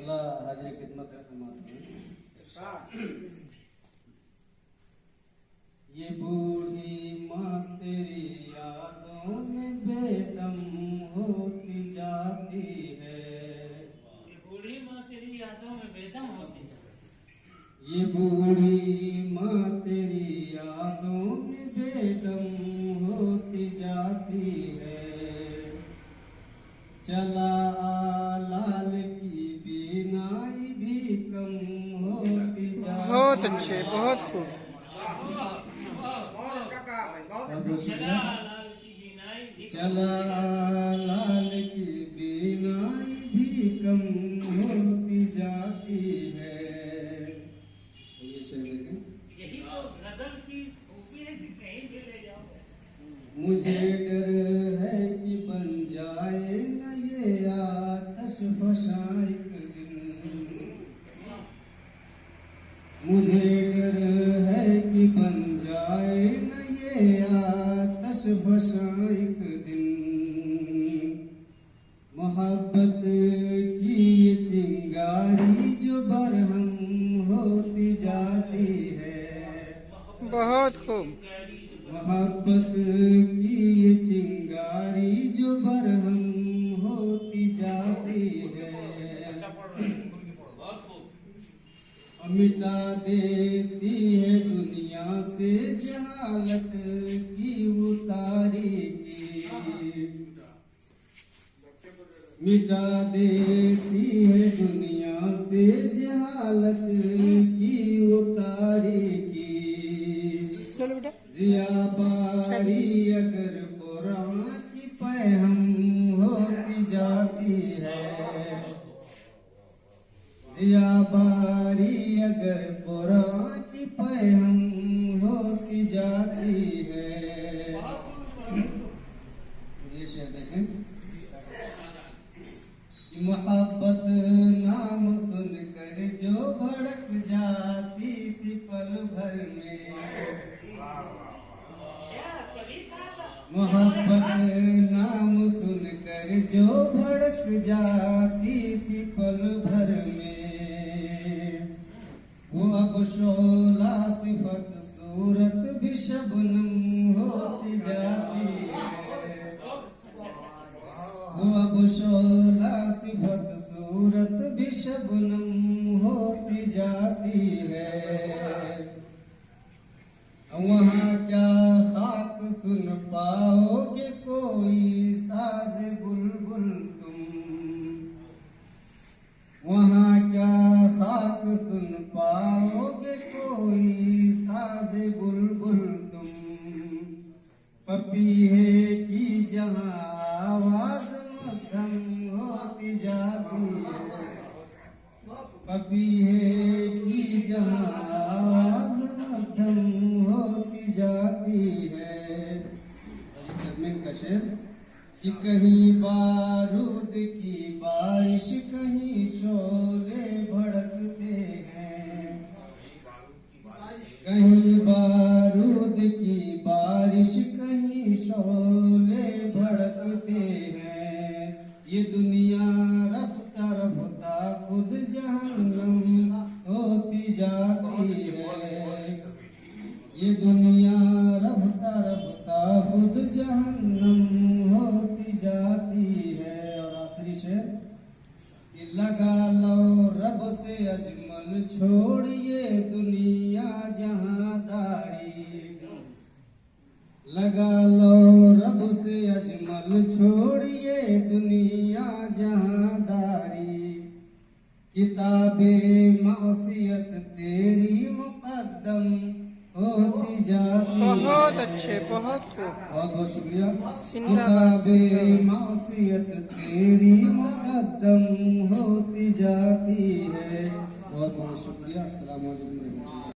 अल्लाह हाजिर खिदमत फरमाते हैं। ये बूढ़ी माँ तेरी यादों में बेदम होती जाती है। ये बूढ़ी माँ तेरी यादों में बेदम होती जाती है। ये बूढ़ी माँ तेरी यादों में बेदम होती जाती है। चला आ लाल की बीनाई भी कम होती जाती। बहुत अच्छे, बहुत खूब। चला लाल की बीनाई भी कम होती जाती है। ये शेर देखें। यही तो गजल की खूबी है कि कहीं भी ले जाओ। मुझे डर है कि बन जाए न ये आतश फशा एक दिन। मुझे डर है कि बन जाए न ये आतश फशा एक दिन। मोहब्बत की ये चिंगारी जो बरहम होती जाती है। बहुत खूब। मोहब्बत की ये चिंगारी जो बरहम होती जाती है। मिटा देती है दुनिया से जहालत की उतारीकी। मिटा देती है दुनिया से जहालत की उतारीकी। चलो बेटा। ज़ियाबारी अगर कुरान की पैहम होती जाती है। ज़ियाबारी अगर कुरान की पैहम होती जाती है। ये शेर देखें। मोहब्बत नाम सुनकर जो भड़क जाती थी पल भर में। मोहब्बत नाम सुनकर जो भड़क जाती थी पल भर में। वो अब शोला सिफत सूरत भी शबनम होती जाती है। वो अब शोला सिफत सूरत भी शबनम होती जाती है। वहाँ क्या खाक सुन पाओगे कोई साज बुलबुल तुम। वहाँ क्या खाक सुन पाओगे कोई साज बुलबुल तुम। पपीहे की जहाँ आवाज मध्यम होती जाती है। पपीहे की जहाँ आवाज मध्यम होती जाती है। का शेर कि कहीं बारूद की बारिश कहीं शोले भड़कते हैं। कहीं बारूद की बारिश कहीं शोले भड़कते हैं। ये दुनिया रफ्ता रफ्ता खुद जहन्नम होती जाती है। ये दुनिया रफ्ता रफ्ता खुद जहन्नम होती जाती है। और आखिरी शेर कि लगा लो रब से अजमल छोड़िए दुनिया जहांदारी। लगा लो रब से अजमल छोड़िए दुनिया जहांदारी। किताबे मासियत तेरी मुकद्दम होती जाती है। बहुत अच्छे, बहुत खूब। बहुत बहुत शुक्रिया। जिंदाबाद। किताबे मासियत तेरी मुकद्दम होती जाती है। बहुत बहुत शुक्रिया। अस्सलाम वालेकुम।